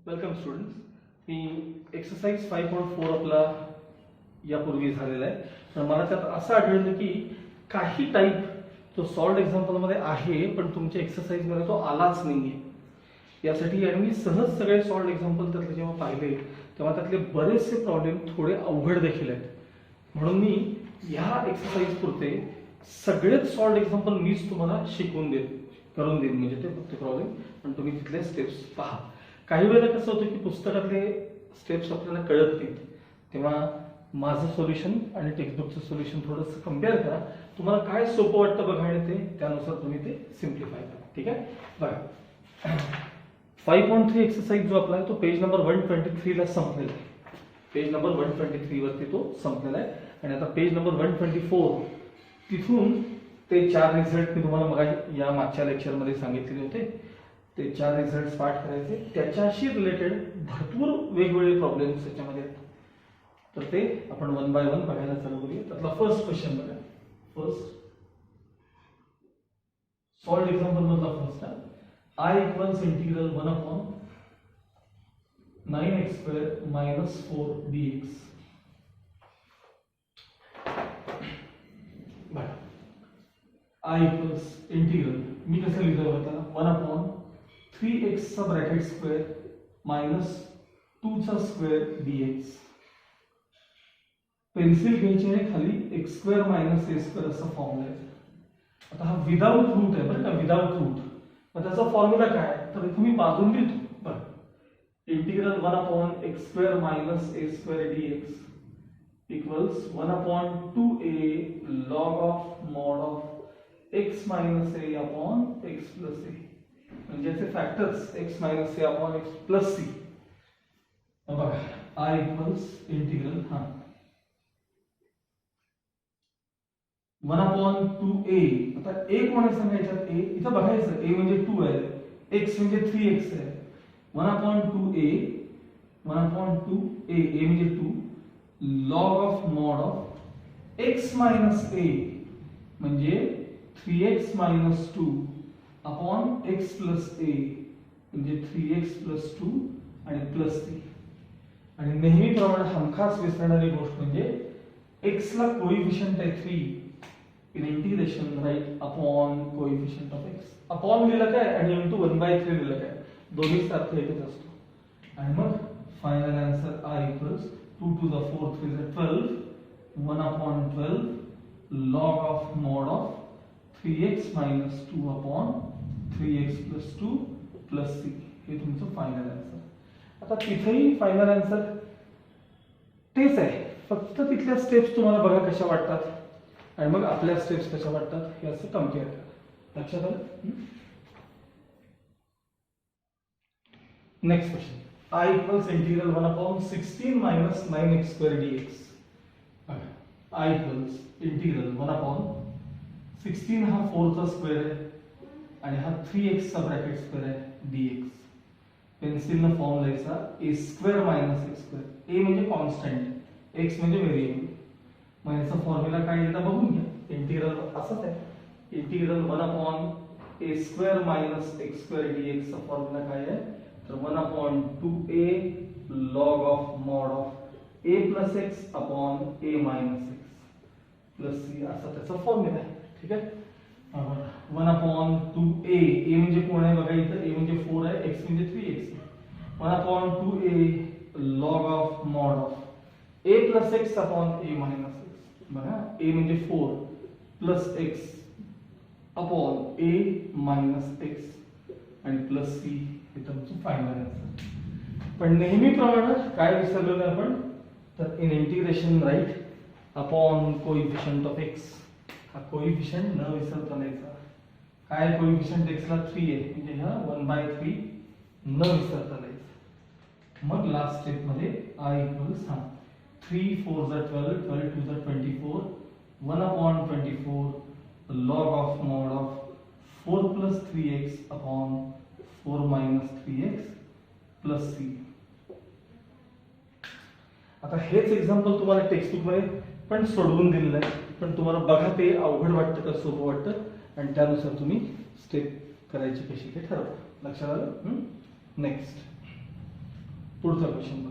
Welcome students. मी exercise 5.4 आपला यापूर्वी झालेला आहे. तर मला त्यात असं आढळलं की काही टाईप तो सॉल्ड एक्झाम्पलमध्ये आहे पण तुमच्या एक्सरसाइजमध्ये तो आलाच नाही आहे. यासाठी आणि मी सहज सगळे सॉल्ड एक्झाम्पल त्यातले जेव्हा पाहिले तेव्हा त्यातले बरेचसे प्रॉब्लेम थोडे अवघड देखील आहेत. म्हणून मी ह्या एक्सरसाइज पुरते सगळेच सॉल्ड एक्झाम्पल मीच तुम्हाला शिकवून करून देईन. म्हणजे ते फक्त प्रॉब्लेम पण तुम्ही तिथले स्टेप्स पहा. काही वेळेला कसं होतं की पुस्तकातले स्टेप्स आपल्याला कळत नाहीत, तेव्हा माझं सोल्युशन आणि टेक्स्टबुकचं सोल्युशन थोडंसं कम्पेअर करा. तुम्हाला काय सोपं वाटतं बघा आणि ते त्यानुसार तुम्ही ते सिम्प्लिफाय करा. ठीक आहे, बघा 5.3 एक्सरसाइज जो आपला आहे तो पेज नंबर 123 ला संपलेला आहे. पेज नंबर 123 वरती तो संपलेला आहे. आणि आता पेज नंबर 124 तिथून ते 4 रिझल्ट मी तुम्हाला मग या मागच्या लेक्चरमध्ये सांगितलेले होते. ते 4 रिझल्ट पाठ करायचे. त्याच्याशी रिलेटेड भरपूर वेगवेगळे प्रॉब्लेम्स त्याच्यामध्ये आहेत. तर ते आपण वन बाय वन बघायला चालू करूया. त्यातला फर्स्ट क्वेश्चन बघा. फर्स्ट सॉल्ड एक्झाम्पल मधला फर्स्ट आहे I equals integral 1/9x² - 4 dx. बघा I इक्वल्स इंटिग्रल मी कसं लिहिलं होतं 1/3x चा ब्रॅकेट स्क्वेअर -2 चा स्क्वेअर dx. पेन्सिल घ्यायची आहे, खाली x² - a² असा फॉर्म्युला आहे. आता हा विदाउट रूट आहे बरं का, विदाउट रूट. मग त्याचा फॉर्म्युला काय तर इथे मी बाजून लिहितो. बघा integral 1/x² - a² dx equals 1/2a log of mod of x - a upon x plus a. म्हणजे याचे factors x - a upon x plus c. बघा I इक्वल्स इंटिग्रल 1/2a. आता a कोण आहे सांगायचं, a इथं बघायचं. a म्हणजे 2 आहे, x म्हणजे 3x आहे. 1/2a a म्हणजे 2 log of mod of x minus a म्हणजे 3x minus 2 upon x plus a म्हणजे 3x plus 2 आणि plus 3. आणि नेहमीप्रमाणे हमखास विसरणारी गोष्ट म्हणजे x ला कोएफिशिएंट आहे 3 in integration right upon coefficient of x. upon लिहिलं काय आणि into 1/3 लिहिलं काय, दोन्ही सारखे एकच असतो. आणि मग final answer I equals 2 to the 4 3 is 12 1/12 log of mod of 3x minus 2 upon 3x plus 2 plus c. हे तुमचं फायनल आन्सर. आता तिथेही फायनल आन्सर तेच आहे, फक्त तिथल्या स्टेप्स तुम्हाला बघा कशा वाटतात आणि मग आपल्या स्टेप्स कशा वाटतात हे असं कम्पेअर करा. लक्षात आलं. Next question I equals integral 1/16 - 9x² dx. I equals integral 1/16 हा 4 चा स्क्वेअर आहे आणि हा 3x चा ब्रॅकेट स्क्वेअर आहे dx. पेन्सिलनं फॉर्म लिहायचा a² - x². a म्हणजे कॉन्स्टंट, x म्हणजे व्हेरिएबल. मग याचा फॉर्म्युला काय एकदा बघून घ्या. इंटिग्रल असंच आहे, इंटिग्रल 1/a² - x² dx चा फॉर्म्युला काय आहे तर 1/2a log of mod of a plus x upon a minus x plus c असा त्याचा फॉर्म्युला आहे. ठीक आहे. 1/2a a म्हणजे कोण आहे बघा इथं, a म्हणजे 4 आहे, x म्हणजे 3x. 1/2a log of mod of a plus x upon a minus x. बघा a म्हणजे 4 plus x upon a minus x आणि plus c हे तुमचं फायनल आन्सर. पण नेहमीप्रमाणे काय विसरलेलं आपण तर in integration write upon coefficient of x. हा कोएफिशिएंट न विसरता लिहायचा. काय कोएफिशिएंट x ला 3 आहे म्हणजे हा 1/3 न विसरता लिहायचा. मग लास्ट स्टेप मध्ये I equals 3 4 12 12 2 24 1/24 log of mod of 4 plus 3x upon 4 minus 3x plus c. आता हेच एक्झाम्पल तुम्हाला टेक्स्टबुक मध्ये पण सोडवून दिलेलं आहे, पण तुम्हाला बघा ते अवघड वाटतं का सोपं वाटतं आणि त्यानुसार तुम्ही स्टेप करायची कशी ते ठरवा. लक्षात आलं. नेक्स्ट पुढचा क्वेश्चन बघा.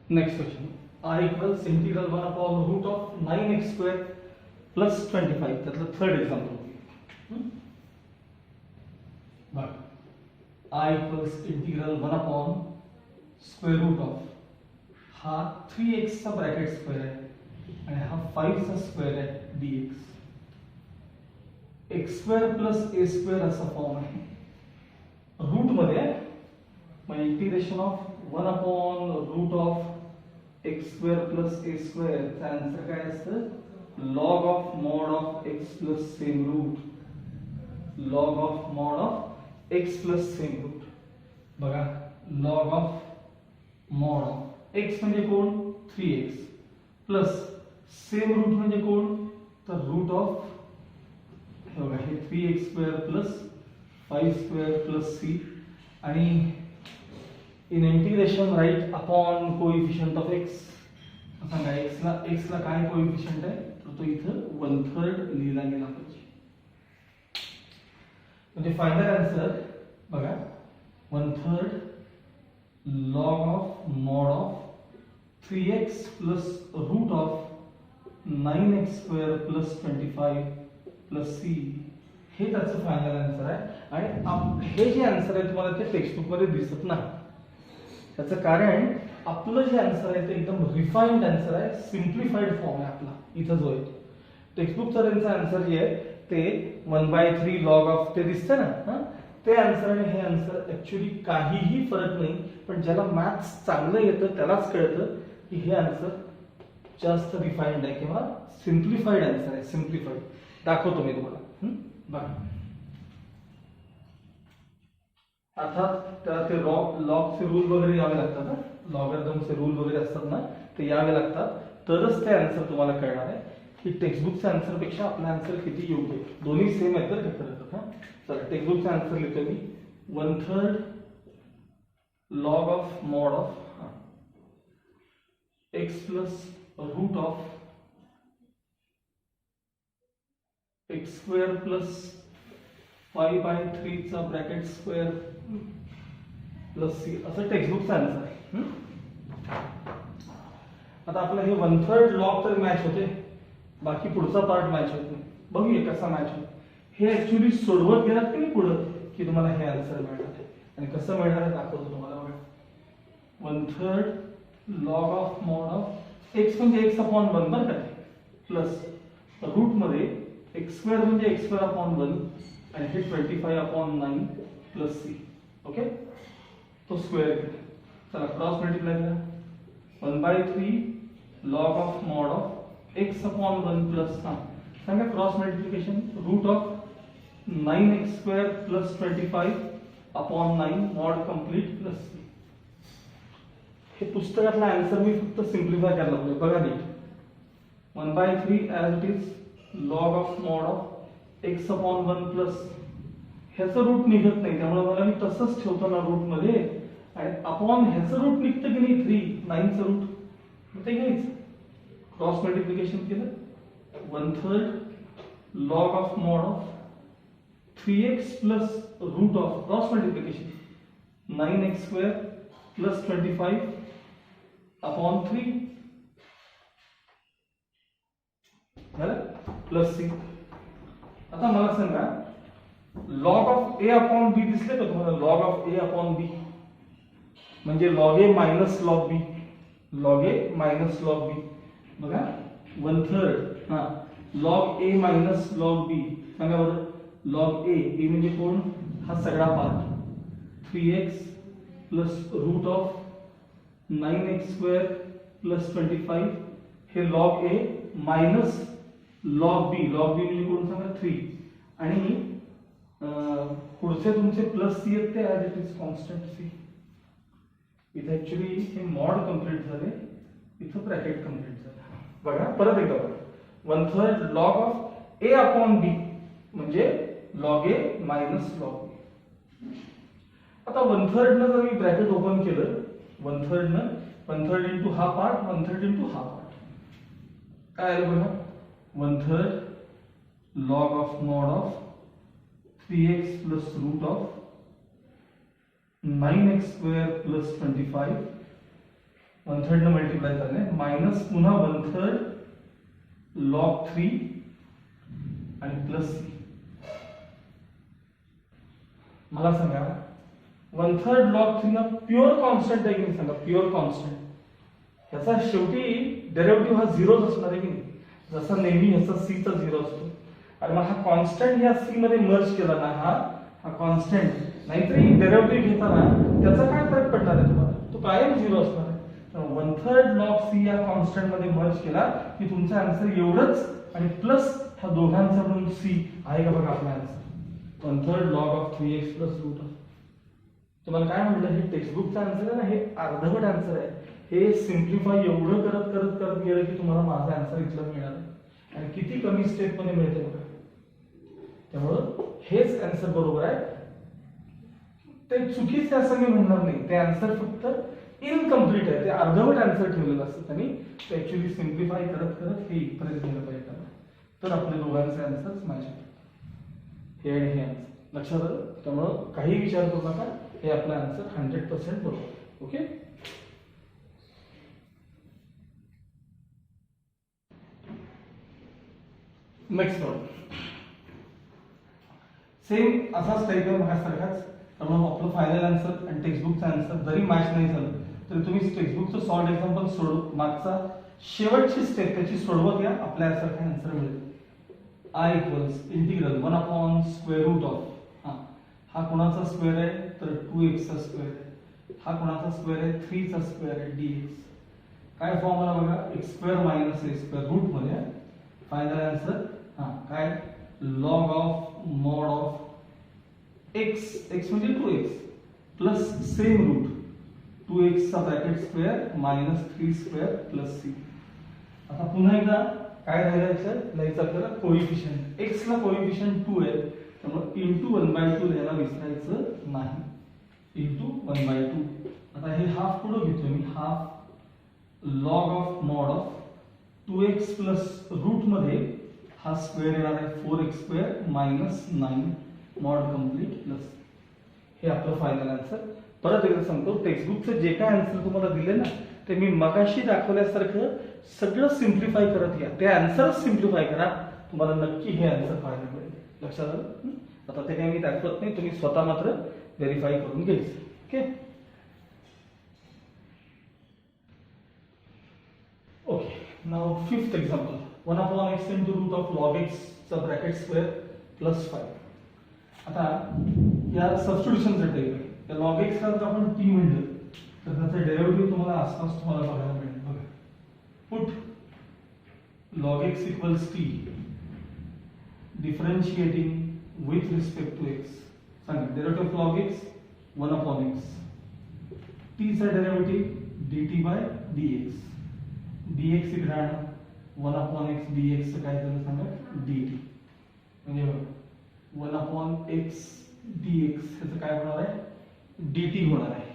Next question. I equals integral 1 upon root of 9x square plus 25. त्यातलं थर्ड एक्झाम्पल बघूया. बघ, I equals integral 1 upon square root of हा 3x चा ब्रॅकेट स्क्वेअर आहे आणि हा 5 चा स्क्वेअर आहे dx. x square plus a square असा फॉर्म आहे. रूट मध्ये मग integration of 1 upon root of x square plus a square चा आन्सर काय असतं? Log of mod of x plus same root. Log of mod of x plus same root. बघा, log of mod of x म्हणजे कोण? 3x plus same route म्हणजे कोण? तर route of हे बघा, हे 3x square plus 5 square plus c आणि in integration right upon coefficient of x. सांगा x ला काय कोएफिशिएंट आहे? तर तो इथं 1/3 लिहिला गेला पाहिजे. म्हणजे फायनल आन्सर बघा, 1/3 log of mod of 3x plus root of 9x square plus 25 plus c हे त्याचं फायनल आन्सर आहे. आणि हे जे आन्सर आहे तुम्हाला ते टेक्स्टबुक मध्ये दिसत नाही. त्याचं कारण आपलं जे आन्सर आहे ते एकदम रिफाइंड आन्सर आहे, सिम्प्लिफाईड फॉर्म आहे आपला. इथं जो आहे टेक्स्टबुकचा त्यांचा आन्सर जे आहे ते 1/3 लॉग ऑफ ते दिसतं ना, ते आन्सर आणि हे आन्सर ऍक्च्युली काहीही फरक नाही. पण ज्याला मॅथ्स चांगलं येतं त्यालाच कळतं की हे आन्सर जास्त रिफाइंड आहे किंवा सिम्प्लिफाईड आन्सर आहे. सिम्प्लिफाईड दाखवतो मी तुम्हाला. बघा, अर्थात त्याला ते लॉगचे रूल वगैरे यावे लागतात ना, लॉगरिथमचे रूल वगैरे असतात ना, ते यावे लागतात तरच ते आन्सर तुम्हाला कळणार आहे की टेक्स्टबुकच्या आन्सर पेक्षा आपला आन्सर किती योग्य आहे. दोन्ही सेम आहेत बरं का. चला, टेक्स्टबुकचा आन्सर लिहितो मी. 1/3 log of mod of x plus root of x square plus 5/3 चा ब्रॅकेट स्क्वेअर प्लस c असं टेक्स्टबुकचा आन्सर आहे. आता आपलं हे 1/3 लॉग तर मॅच होते, बाकी पुढचा पार्ट मॅच होत नाही. बघूया कसा मॅच होतो. हे ऍक्च्युली सोडवत गेलात की नाही पुढं की तुम्हाला हे आन्सर मिळणार आहे. आणि कसं मिळणार आहे दाखवतो तुम्हाला. बघा, 1/3 log of mod of x म्हणजे x अपॉन 1 बरं का, प्लस रूट मध्ये x स्क्वेअर म्हणजे x स्क्वेअर अपॉन 1 आणि हे 25 अपॉन 9 प्लस c. ओके, तो स्क्वेअर केला. चला, क्रॉस मल्टिप्लाय करा. 1/3 log of mod of x upon 1 plus सांगा cross multiplication. Root of 9x square plus 25 upon 9 mod complete plus c. हे पुस्तकातला आन्सर मी फक्त सिम्प्लिफाय करायला लागलोय. बघा नीट. 1/3 as it is log of mod of x upon 1 plus ह्याचं route निघत नाही त्यामुळे मला मी तसंच ठेवतो ना रूट मध्ये. आणि अपॉन ह्याचं रूट निघतं की नाही 3 9चं रूट ते घ्यायचं. क्रॉस मल्टिप्लिकेशन केलं. 1/3 log of mod of 3x plus root of cross multiplication 9x square plus 25 upon 3 plus c. आता मला सांगा, log of a upon b दिसले का तुम्हाला? Log of a upon b म्हणजे log a minus log b. Log a minus log b. बघा, 1/3 log a minus log b. सांगा बरं, लॉग a म्हणजे कोण? हा सगळा part 3x plus root of 9x square plus 25 हे log a minus log b. Log b म्हणजे कोण सांगा? 3. आणि पुढचे तुमचे प्लस c आहेत ते as it is constant c. इथे ऍक्च्युली हे मॉड कंप्लीट झाले, इथं ब्रॅकेट कंप्लीट झालं. बघा परत एकदा बघा, 1/3 log of a upon b म्हणजे log a minus log b. आता 1/3 न जर मी ब्रॅकेट ओपन केलं, 1/3 इंटू हा पार्ट, 1/3 इंटू हा पार्ट, काय आलं बघा? 1/3 log of mod of 3x plus root of 9x square plus 25 1/3 ने मल्टीप्लाय करणे मायनस पुन्हा 1/3 log 3 आणि प्लस c. मला सांगा 1/3 log 3 हा प्युअर कॉन्स्टंट आहे की नाही सांगा. प्युअर कॉन्स्टंट याचा शेवटी डेरिव्हेटिव्ह हा झिरोच असणार आहे की नाही. जसा नेहमी ह्याचा c चा झिरो असतो आणि मग हा कॉन्स्टंट या c मध्ये मर्ज केला ना हा कॉन्स्टंट नाहीतरी डेरिव्हेटिव्ह घेताना त्याचा काय फरक पडणार आहे तुम्हाला. तो कायम झिरो असणार आहे. तर 1/3 log c या कॉन्स्टंट मध्ये मर्ज केला की तुमचा आन्सर एवढंच आणि प्लस हा दोघांचा मिळून c आहे का बघा आपला answer. 1/3 log of 3x plus root of. तुम्हाला काय म्हटलं हे टेक्स्टबुकचा आन्सर आहे ना. हे अर्धवट आन्सर आहे. हे सिम्प्लिफाय एवढं करत करत करत गेलं की तुम्हाला माझा आन्सर इथला मिळणार आहे आणि किती कमी स्टेप मध्ये मिळते बघा. त्यामुळं हेच आन्सर बरोबर आहे. ते चुकीचे असं मी म्हणणार नाही. ते आन्सर फक्त इनकम्प्लीट आहे. ते अर्धवट आन्सर ठेवलेलं असतं आणि ते ऍक्च्युली सिम्प्लिफाय करत करत हे इथपर्यंत गेलं पाहिजे त्याला. तर आपले दोघांचे आन्सर्स मॅच होतात. हे आणि हे आन्सर लक्षात आलं. त्यामुळं काही विचार करू नका. हे आपलं आन्सर 100% बरोबर. ओके. नेक्स्ट प्रॉब्लेम सेम असाच टाईप आहे माझ्यासारखाच. त्यामुळे आपलं फायनल आन्सर आणि टेक्स्टबुकचा आन्सर जरी मॅच नाही झालं तरी तुम्ही टेक्स्टबुकचं सॉल्व एक्झाम्पल सोडव मागचा शेवटची स्टेप त्याची सोडवत या. आपल्या आन्सरचा आन्सर मिळेल. I equals integral 1 upon square root of हा कोणाचा स्क्वेअर आहे तर 2x चा स्क्वेअर आहे. हा कोणाचा स्क्वेअर आहे 3 चा स्क्वेअर आहे dx. काय फॉर्म्युला बघा x square minus a square root मध्ये. फायनल आन्सर काय log of mod of x म्हणजे 2x plus same route 2x चा bracket square minus 3 square plus c. आता पुन्हा एकदा काय राहिलं लिहायचं आपल्याला कोएफिशिएंट. x ला कोएफिशिएंट 2 आहे त्यामुळे इंटू 1/2 लिहायला विसरायचं नाही. इंटू 1/2. आता हे हाफ पुढे घेतो मी. Half log of mod of 2x plus root मध्ये हा स्क्वेअर येणार आहे 4x square minus 9 mod complete plus. हे आपलं फायनल आन्सर. परत एकदा सांगतो टेक्स्टबुकचं जे काय आन्सर तुम्हाला दिले ना ते मी मगाशी दाखवल्यासारखं सगळं सिम्प्लिफाय करत या. ते आन्सर सिम्प्लिफाय करा. तुम्हाला नक्की हे आन्सर पाहायला मिळेल. लक्षात आलं. आता ते काही मी दाखवत नाही. तुम्ही स्वतः मात्र व्हेरीफाय करून घ्यायचं. Okay. Okay. Now fifth example 1 upon x into root of log x चा ब्रॅकेट स्क्वेअर प्लस 5. आता या सबस्टिट्यूशनचा टाइप आहे. त्या log x ला जर आपण t म्हणलं तर त्याचा डेरिव्हेटिव्ह तुम्हाला आसपास तुम्हाला बघायला मिळेल. बघा put log x equals t differentiating with respect to x. सांगा derivative of log x 1 upon x. t चा derivative dt by dx. dx इकडे आणा 1 upon x dx चं काय झालं सांगा dt. म्हणजे बघा 1 upon x dx ह्याचं काय होणार आहे dt होणार आहे.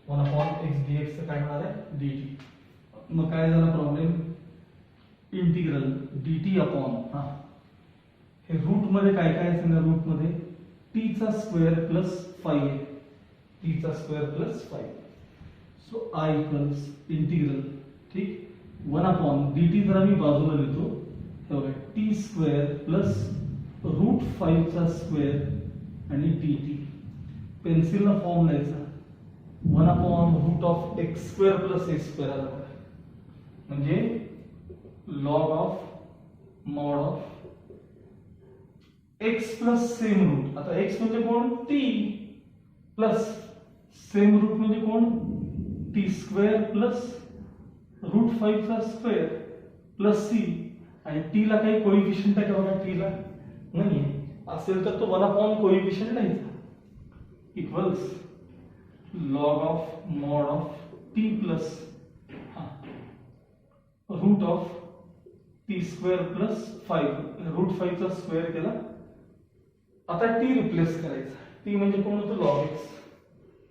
1 upon x dx चं काय होणार आहे dt. मग काय झाला प्रॉब्लेम इंटिग्रल dt अपॉन हे रूट मध्ये काय काय सांगा रूट मध्ये t चा स्क्वेअर प्लस 5 आहे. t चा square plus 5. So I equals integral ठीक 1 अपॉन dt जरा मी बाजूला लिहितो. हे बघा t स्क्वेअर प्लस रूट 5 चा स्क्वेअर आणि dt. पेन्सिलला फॉर्म लिहायचा 1 upon root of x square plus a square आला म्हणजे log of mod of x plus same root. आता x म्हणजे कोण t प्लस सेम रूट म्हणजे कोण t स्क्वेअर प्लस रूट 5 चा स्क्वेअर प्लस c आणि t ला काही कोएफिशिएंट आहे का बघा t ला नाही असेल तर तो 1 अपॉन कोएफिशिएंट लिहायचा equals log of mod of t plus root of t square plus 5 root 5 चा स्क्वेअर केला. आता t रिप्लेस करायचा. t म्हणजे कोण होतं log x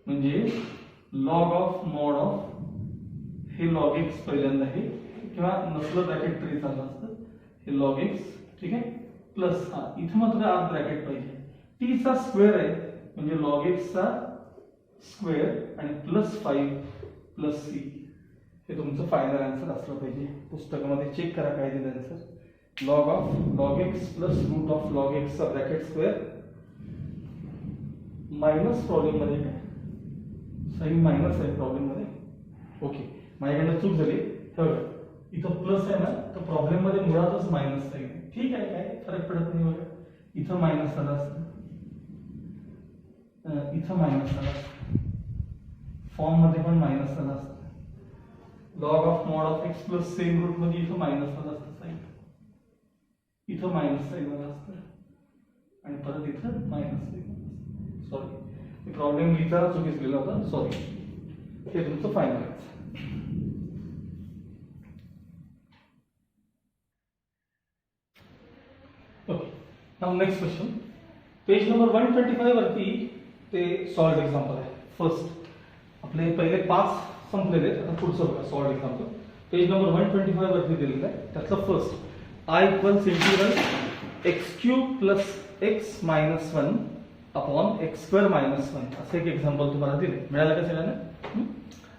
म्हणजे log ऑफ मॉड ऑफ हे log x पहिल्यांदा आहे किंवा नसलं ब्रॅकेट तरी चाललं असतं हे log x ठीक आहे प्लस इथं मात्र आत ब्रॅकेट पाहिजे टी चा स्क्वेअर आहे म्हणजे log x चा स्क्वेअर आणि +5 + c हे तुमचं फायनल आन्सर असलं पाहिजे. पुस्तकामध्ये चेक करा काय दिलं answer. log x + √log x चा ब्रॅकेट स्क्वेअर मायनस प्रॉब्लेम मध्ये काय साइन मायनस आहे प्रॉब्लेम मध्ये. ओके माझ्याकडनं चूक झाली. इथं प्लस आहे ना तर प्रॉब्लेम मध्ये मुळातच मायनस साइन आहे. ठीक आहे काय फरक पडत नाही बघा. इथं मायनस आला असतं, इथं मायनस आला असतं, फॉर्म मध्ये पण मायनस आला असतं. log (mod) x + सेम रूट मध्ये इथं मायनस आला असतं साइन, इथं मायनस साइन आला असतं आणि परत इथं मायनस साइन. सॉरी प्रॉब्लेम लिहिताना चुकीच लिहिला होता. सॉरी. हे तुमचं फायनल आहे. Okay now next question. Page number 125 वरती ते सॉल्व्ड एक्झाम्पल आहे. फर्स्ट आपले पहिले 5 संपलेले आहेत. आता पुढचं बघा सॉल्व्ड एक्झाम्पल. पेज नंबर 125 वरती दिलेलं आहे. त्यातलं first I = integral x³ + x - 1 upon x² - 1 असं एक एक्झाम्पल तुम्हाला दिले. मिळालं का सगळ्यांना?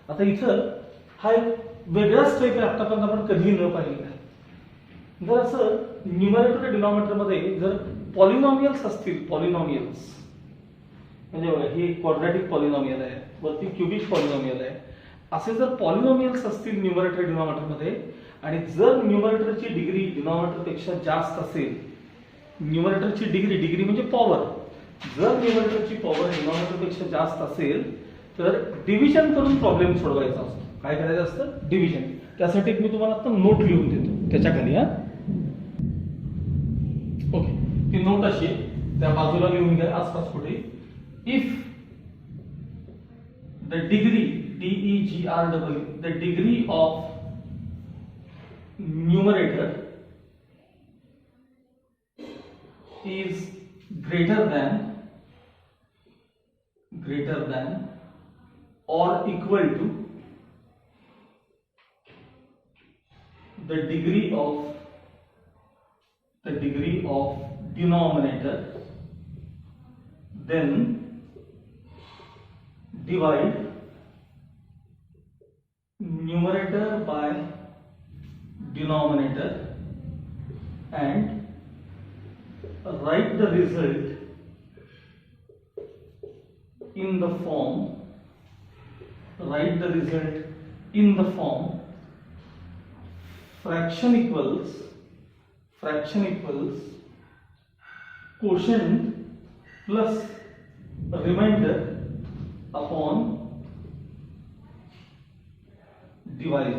आता इथं हा एक वेगळाच स्टेप आहे, आतापर्यंत आपण कधीही न पाहिलेला. जर असं न्यूमरेटर डिनॉमिनेटर मध्ये जर पॉलिनॉमियल्स असतील, पॉलिनॉमियल्स म्हणजे बघा ही क्वाड्रॅटिक पॉलिनॉमियल आहे, वरती क्युबिक पॉलिनॉमियल आहे. असे जर पॉलिनॉमियल्स असतील न्यूमरेटर डिनॉमिनेटर मध्ये आणि जर न्यूमरेटरची डिग्री डिनॉमिनेटर पेक्षा जास्त असेल, न्यूमरेटरची डिग्री म्हणजे पॉवर, जर न्यूमरेटरची पॉवर डिनॉमिनेटर पेक्षा जास्त असेल तर डिव्हिजन करून प्रॉब्लेम सोडवायचा असतो. काय करायचं असतं? डिव्हिजन. त्यासाठी मी तुम्हाला आता नोट लिहून देतो त्याच्या खाली. ओके ती नोट अशी त्या बाजूला लिहून घ्या आसपास कुठे. If the degree DEGREE the degree of numerator is greater than or equal to the degree of denominator, then divide numerator by denominator and write the result in the form fraction equals quotient plus remainder upon divide.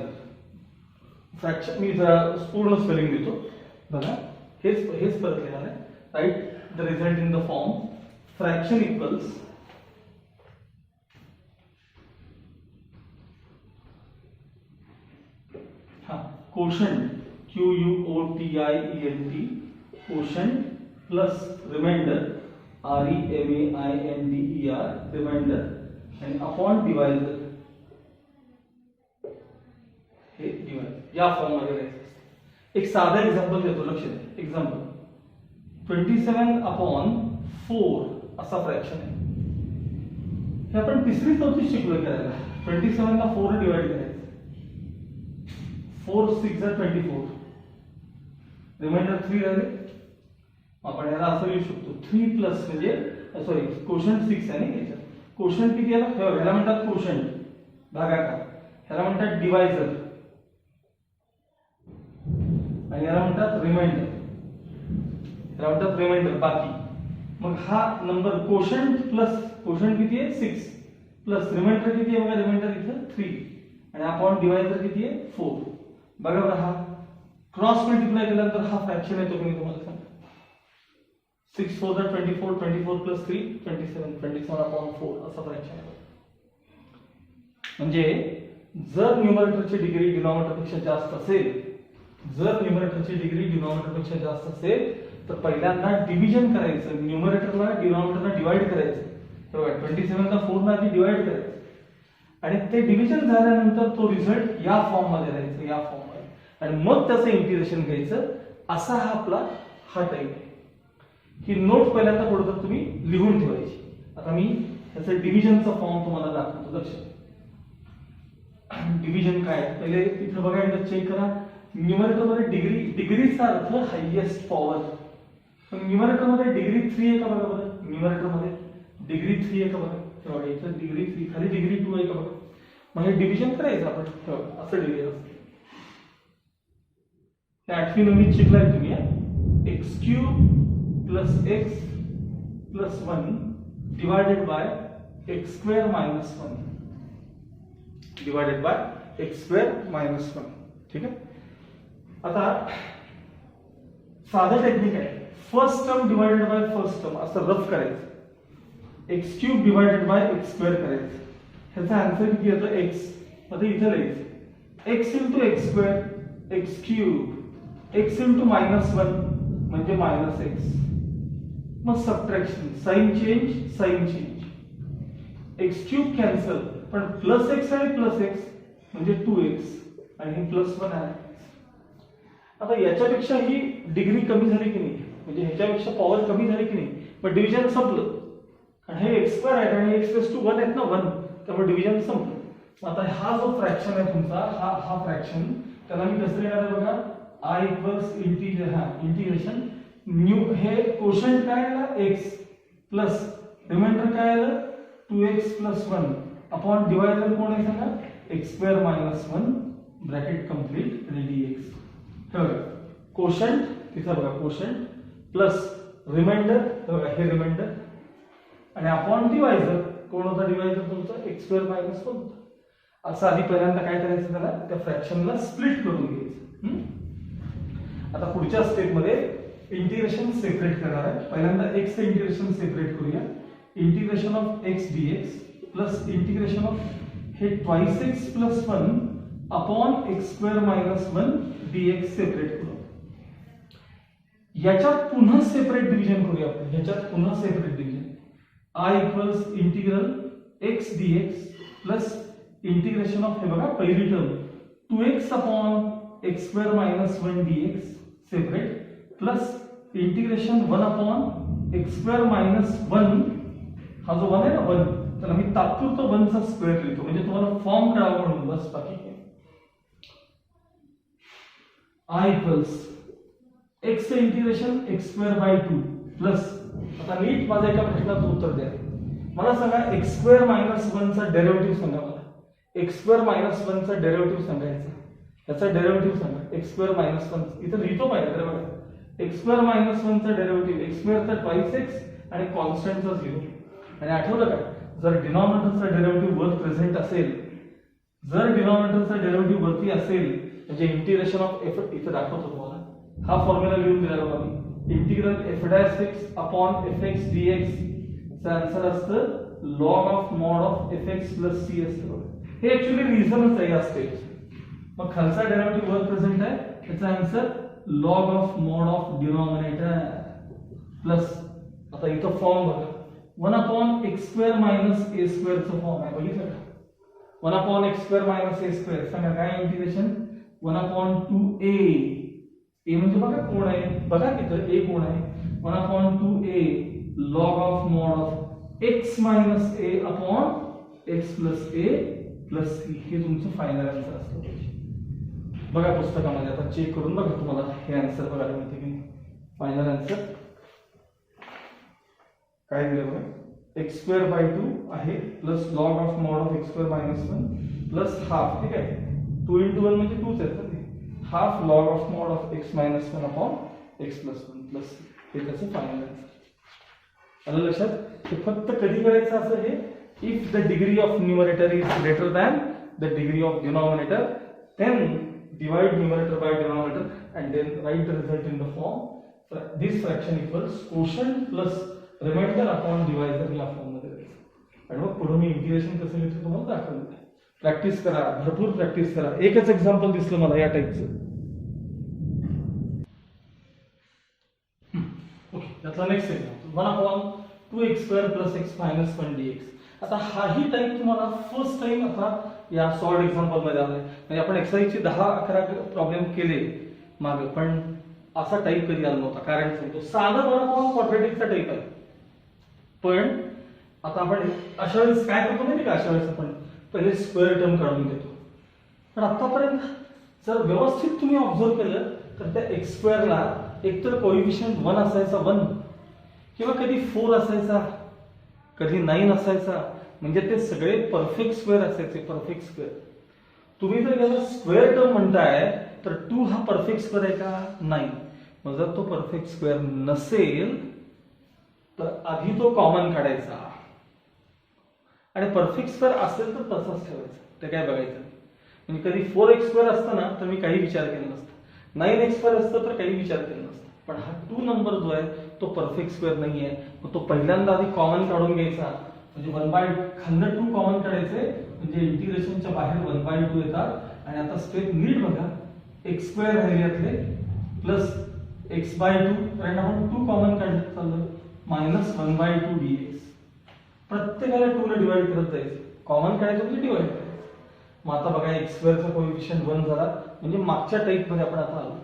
Fraction मी जरा पूर्ण spelling देतो बघा. हेच परत लिहिणार आहे. Right the result in the form fraction equals quotient QUOTIENT quotient plus remainder REMAINDER remainder and upon divisor या फॉर्म मध्ये लिहायचं. एक साधा एक्झाम्पल देतो, लक्ष द्या. एक्झाम्पल 27/4 असा फ्रॅक्शन आहे. हे आपण तिसरी चौथी शिकलो करायला. 27 ला 4 डिवाइड करायचं. 4 6 24, रिमाइंडर 3 राहिले. आपण याला असं लिहू शकतो 3 प्लस म्हणजे सॉरी क्वोशंट 6 आहे ना. याच्यात क्वोशंट किती आला? ह्याला म्हणतात क्वोशंट भागाकार, ह्याला म्हणतात डिवायझर आणि याला म्हणतात रिमाइंडर बाकी. मग हा नंबर क्वोशंट प्लस क्वोशंट किती आहे? 6 प्लस रिमाइंडर किती आहे बघा. रिमाइंडर इथं 3 आणि अपॉन डिवायझर किती आहे? 4. बघा बरं हा क्रॉस मल्टिप्लाय केल्यानंतर हा फ्रॅक्शन येतो की मी तुम्हाला सांगतो. 6 4 24 24 प्लस 3 27/4 असा फ्रॅक्शन येतो. म्हणजे जर न्यूमरेटरची डिग्री डिनॉमिनेटर पेक्षा जास्त असेल, तर पहिल्यांदा डिव्हिजन करायचं. न्यूमरेटरला डिनॉमिनेटरला डिवाइड करायचं. बरोबर. 27 ला 4 ने आधी डिवाइड करायचं आणि ते डिव्हिजन झाल्यानंतर तो रिझल्ट या फॉर्म मध्ये राहायचं, या फॉर्म मध्ये, आणि मग त्याचं इंटिग्रेशन घ्यायचं. असा हा आपला टाइप आहे. ही नोट पहिल्यांदा कुठं तुम्ही लिहून ठेवायची. आता मी त्याचा डिव्हिजनचा फॉर्म तुम्हाला दाखवतो. लक्षात डिव्हिजन काय पहिले इथे बघा, एकदा चेक करा. न्यूमरेटर मध्ये डिग्रीचा अर्थ हायएस्ट पॉवर. पण न्यूमरेटर मध्ये डिग्री 3 आहे का बघा बरं. न्यूमरेटर मध्ये डिग्री 3 आहे का बघा. तेव्हा इथं डिग्री 3 खाली डिग्री 2 आहे का बघा. म्हणजे डिव्हिजन करायचं आपण. असं डिव्हिजन असतं. 8वी 9वी शिकलाय तुम्ही. X cube plus x plus 1 divided by x square minus 1 divided by x square minus 1. ठीक आहे. आता साधं टेक्निक आहे. First term divided by first term असं रफ करायचं. X cube divided by x square करायचं. ह्याचा आन्सर किती येतो एक्स. आता इथे लिहायचं x into x square x cube x into minus 1 म्हणजे मायनस एक्स. मग subtraction sign change x cube cancel पण प्लस एक्स आणि प्लस एक्स म्हणजे 2x आणि हे प्लस 1 आहे. आता याच्यापेक्षा ही डिग्री कमी झाली की नाही, म्हणजे ह्याच्यापेक्षा पॉवर कमी झाली की नाही, पण डिव्हिजन संपलं. आणि हे एक्स स्क्वेअर आहे आणि एक्स प्लस 1 आहेत ना 1, त्यामुळे डिव्हिजन संपलं. आता हा जो फ्रॅक्शन आहे तुमचा हा फ्रॅक्शन त्याला मी कसं लिहिणार आहे बघा. I इक्वल्स इंटिग्रेशन न्यू हे कोशंट काय आलं x प्लस रिमाइंडर काय आलं 2x प्लस 1 अपॉन डिवायडर कोण आहे सांगा x square minus 1 bracket complete आणि dx. तर कोशंट तिथं बघा कोशंट प्लस रिमाइंडर बघा हे रिमाइंडर आणि अपॉन डिवायडर कोण होता डिवायडर तुमचा एक्स स्क्वेअर मायनस 1. असं आधी पहिल्यांदा काय करायचं त्याला त्या फ्रॅक्शनला स्प्लिट करून घ्यायचं. आता पुढच्या स्टेप मध्ये इंटिग्रेशन सेपरेट करणार आहे. पहिल्यांदा x चे इंटिग्रेशन सेपरेट करूया. Integration of x dx plus integration of हे twice x plus 1 upon x square minus 1 dx separate करू. याच्यात पुन्हा सेपरेट डिव्हिजन करूया आपण. याच्यात पुन्हा separate division I equals integral x dx plus integration of हे बघा पहिली term 2x upon x square minus 1 dx separate plus integration 1 upon x square minus 1 हा जो 1 आहे ना 1 त्याला मी तात्पुरता 1 चा स्क्वेअर लिहितो म्हणजे तुम्हाला फॉर्म कळावा म्हणून बस बाकी काय. I इक्वल्स x चे integration x square by 2 plus आता नीट माझ्या एका प्रश्नाचं उत्तर द्या. मला सांगा x स्क्वेअर मायनस 1 चा डेरिव्हेटिव्ह सांगा मला. x स्क्वेअर मायनस 1 चा डेरिव्हेटिव्ह सांगायचा. याचा डेरिव्हेटिव्ह सांगा x स्क्वेअर मायनस 1 इथं लिहितो पाहिजे तर बघा x स्क्वेअर मायनस 1 चा डेरिव्हेटिव्ह x स्क्वेअर चा ट्वाइस x आणि कॉन्स्टंटचा 0. आणि आठवलं का जर डिनॉमिनेटरचा डेरिव्हेटिव्ह वर प्रेझेंट असेल जर डिनॉमिनेटरचा डेरिव्हेटिव्ह वरती असेल म्हणजे इंटिग्रेशन ऑफ f इथं दाखवतो तुम्हाला. हा फॉर्म्युला लिहून दिला बघा मी. Integral f dash x upon fx dx चा आन्सर असतं log of mod of fx plus c असतं. हे ऍक्च्युअली रिझनच आहे या स्टेपचं. मग खालचा डेरिव्हेटिव्ह वर प्रेझेंट आहे त्याचा answer log of mod of denominator plus आता इथं फॉर्म बघा 1 upon x square minus a square चा फॉर्म आहे बघितलं का. 1 upon x square minus a square सांगा काय इंटिग्रेशन 1 अपॉन 2a a म्हणजे बघा कोण आहे बघा तिथं a कोण आहे 1 upon 2a log of mod of x minus a upon x plus a plus c हे तुमचं फायनल आन्सर असतं. बघा पुस्तकामध्ये आता चेक करून बघा तुम्हाला हे आन्सर बघायला मिळते की फायनल आन्सर काय दिलं बघा x स्क्वेअर बाय 2 आहे plus log of mod of x square minus 1 plus half. ठीक आहे 2 into 1 म्हणजे 2च आहे ते half log of mod of x minus 1 upon x plus 1 plus हे त्याचं फायनल आन्सर. आलं लक्षात. हे फक्त कधी करायचं असं हे if the degree of numerator is greater than the degree of denominator then divide numerator by denominator and then write the result in the form this fraction equals quotient plus remainder upon divisor या form मध्ये द्यायचं. आणि मग पुढे मी integration कसं लिहितो तुम्हाला दाखवलं. प्रॅक्टिस करा भरपूर प्रॅक्टिस करा. एकच एक्झाम्पल दिसलं मला या टाइपचं. ओके त्याचा next example 1 upon 2x square plus x minus 1 dx. आता हाही टाइप तुम्हाला फर्स्ट टाइम आता या सॉल्ड एक्झाम्पल मध्ये आलाय. म्हणजे आपण एक्सरसाइजचे 10-11 प्रॉब्लेम केले मागे पण असा टाईप कधी आला नव्हता. कारण सांगतो साधा 1 अपॉन क्वाड्रॅटिकचा टाईप आहे. पण आता आपण अशा वेळेस काय करतो माहिती का, अशा वेळेस आपण पहिले स्क्वेअर टर्म काढून घेतो. पण आतापर्यंत जर व्यवस्थित तुम्ही ऑब्झर्व केलं तर त्या एक्स स्क्वेअरला एकतर कोएफिशियंट 1 असायचा 1, किंवा कधी 4 असायचा, कधी 9 असायचा. म्हणजे ते सगळे परफेक्ट स्क्वेअर असायचे, परफेक्ट स्क्वेअर. तुम्ही जर याला स्क्वेअर टर्म म्हणताय तर 2 हा परफेक्ट स्क्वेअर आहे का, नाही. मग जर तो परफेक्ट स्क्वेअर नसेल तर आधी तो कॉमन काढायचा, आणि परफेक्ट स्क्वेअर असेल तर तसंच ठेवायचं, ते काय बघायचं. म्हणजे कधी 4x स्क्वेअर असतं ना तर मी काही विचार केला नसता, 9x स्क्वेअर असतं तर काही विचार केला नसता. पण हा 2 नंबर जो आहे तो परफेक्ट स्क्वेअर नाहीये. मग तो पहिल्यांदा आधी कॉमन काढून घ्यायचा. म्हणजे 1/2 खाल्लं 2 कॉमन काढायचे, म्हणजे इंटिग्रेशनच्या बाहेर 1/2 येतात. आणि आता स्टेप नीट बघा, x स्क्वेअर राहिल्यातले प्लस x/2, कारण आपण 2 कॉमन काढत चाललोय, मायनस 1/2 dx. प्रत्येकाला 2 ने डिवाइड करत जायचं, कॉमन काढायचं म्हणजे डिवाइड करायचं. मग आता बघा x स्क्वेअरचा कोएफिशियंट 1 झाला, म्हणजे मागच्या टाइप मध्ये आपण आता आलो.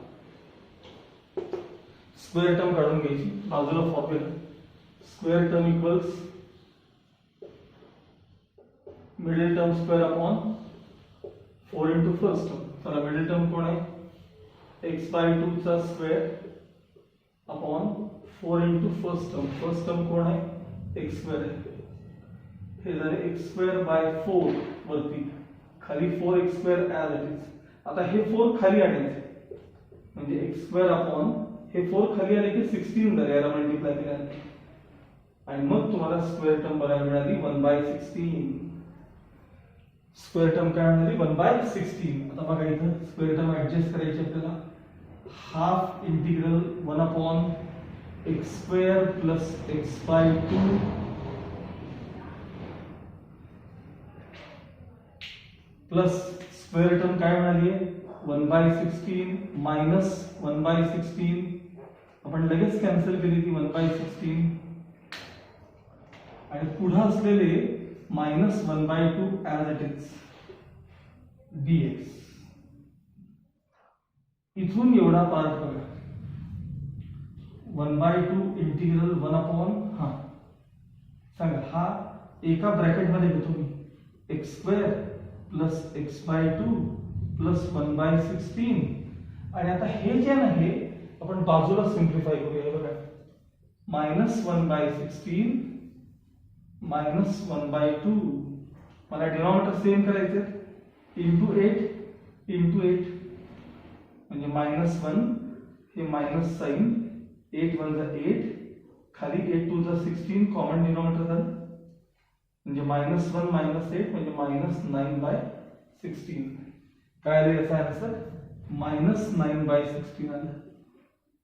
स्क्वेअर टर्म काढून घ्यायची, बाजूला formula square term equals middle term square upon 4 into first term. चला मिडल टर्म कोण आहे, x/2 चा square upon 4 into first term. First term कोण आहे, x स्क्वेअर आहे. हे झाले x स्क्वेअर बाय 4 वरती, खाली 4x square as it is. आता हे 4 खाली आणायचे, म्हणजे x स्क्वेअर अपॉन हे 4 खाली आले की 16 झाले, याला मल्टिप्लाय केल्याने. आणि मग तुम्हाला स्क्वेअर टर्म बघायला मिळाली 1/16. स्क्वेअर टर्म काय मिळाली 1/16. आता बघा इथं स्क्वेअर टर्म ऍडजस्ट करायची आपल्याला. Half integral 1 upon x square plus x/2 plus square term काय मिळाली आहे 1/16 मायनस 1/16. आपण लगेच कॅन्सल केली ती 1/16, आणि पुढे असलेले minus 1/2 as it is dx. इथून एवढा पार्ट बघा, 1/2 इंटिग्रल 1 अपॉन, हा सांगा, हा एका ब्रॅकेट मध्ये घेतो मी, x square plus x/2 plus 1/16. आणि आता हे जे आहे हे आपण बाजूला सिम्प्लिफाय करूया. बघा मायनस 1/16 मायनस 1/2, मला डिनॉमिनेटर सेम करायचे, इंटू 8 म्हणजे मायनस 1, हे मायनस साइन, 8 1 जा 8, खाली 8 2 जा 16, कॉमन डिनॉमिनेटर झालं, म्हणजे मायनस 1 मायनस 8 म्हणजे मायनस 9/16. काय आलं याचा आन्सर, मायनस 9/16 आलं,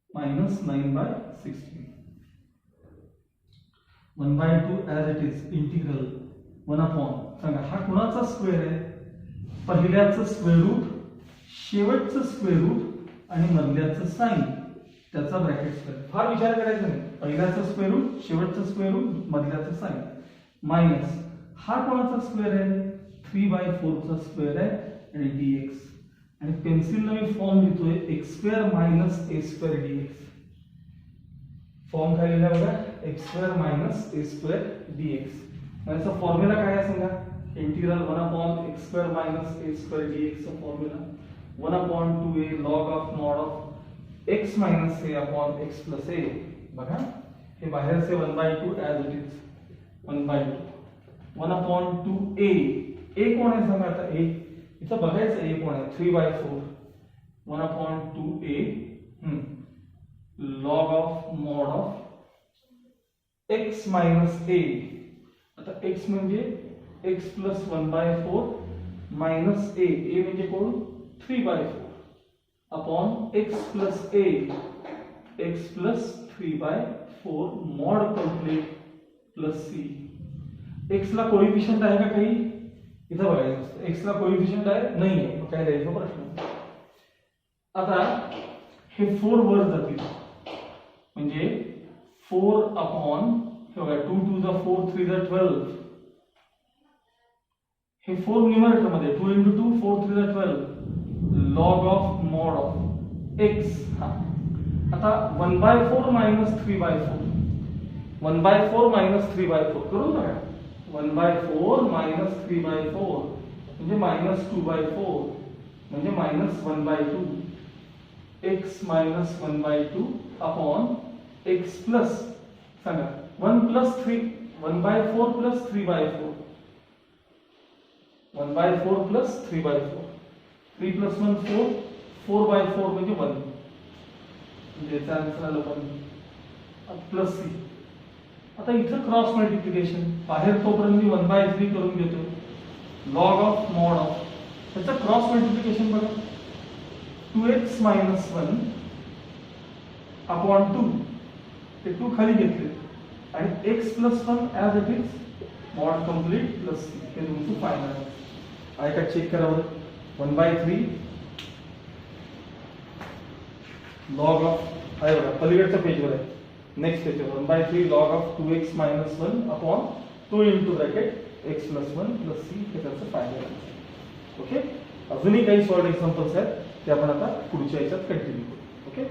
minus 9/16. 1/2 as it is integral 1 upon, सांगा हा कुणाचा स्क्वेअर आहे, पहिल्याचं स्क्वेअर रूट, शेवटचं स्क्वेअर रूट आणि मधल्याचं साइन, त्याचा ब्रॅकेट स्क्वेअर. फार विचार करायचा नाही, पहिल्याचं स्क्वेअर रूट, शेवटचं स्क्वेअर रूट, मधल्याचं साइन, मायनस हा कोणाचा स्क्वेअर आहे 3/4 चा स्क्वेअर आहे, आणि dx. आणि पेन्सिल मी फॉर्म लिहितोय x square minus a square dx. Form काय लिहिला बघा, x square minus a square dx. याचा फॉर्म्युला काय आहे सांगा, integral 1 upon x square minus a square dx चा formula 1 upon 2a log of mod of x minus a upon x plus a. बघा हे बाहेरचे 1/2 as it is 1/2, 1 upon 2a. a कोण आहे सांगा, आता a इथं बघायचं, a कोण आहे 3/4, 1 upon 2a log of mod of x minus a. आता x म्हणजे x plus 1/4 minus a, a म्हणजे कोण 3/4 upon x plus a, x plus 3/4 mod complete plus c. x ला कोएफिशियंट आहे का काही, इथं बघायचं, x ला कोएफिशियंट आहे नाही आहे, मग काय द्यायचं प्रश्न. आता हे 4 वर जातील, म्हणजे 4 अपॉन, हे बघा 2 2 जा 4 3 जा 12, हे 4 न्यूमरेटर मध्ये 2 into 2 4 3 जा 12 log of mod of x. हा आता 1/4 मायनस 3/4 1/4 मायनस 3/4 करू ना 1/4 मायनस 3/4 म्हणजे मायनस 2/4 म्हणजे minus 1/2 x minus 1/2 upon x plus सांगा 1 प्लस 3 1/4 प्लस 3/4 1/4 प्लस 3/4 3 प्लस 1 4 4/4 म्हणजे 1 म्हणजे याचा आन्सर आला 1 प्लस c. आता इथं क्रॉस मल्टिप्लिकेशन बाहेर तोपर्यंत मी 1/3 करून घेतो लॉग ऑफ मॉड ऑफ त्याचं क्रॉस मल्टिप्लिकेशन बघा 2x मायनस 1 अपॉन 2 ते 2 खाली घेतले आणि x plus 1 as it is mod complete plus c हे तुमचं फायनल आहे का चेक करा बरं 1/3 लॉग ऑफ आहे बघा पलीकडच्या पेजवर आहे नेक्स्ट पेजवर 1/3 log of 2x minus 1 upon 2 into bracket x plus 1 plus c हे त्याचं फायनल आहे. ओके अजूनही काही सॉल्ड एक्झाम्पल्स आहेत ते आपण आता पुढच्या याच्यात कंटिन्यू करू. ओके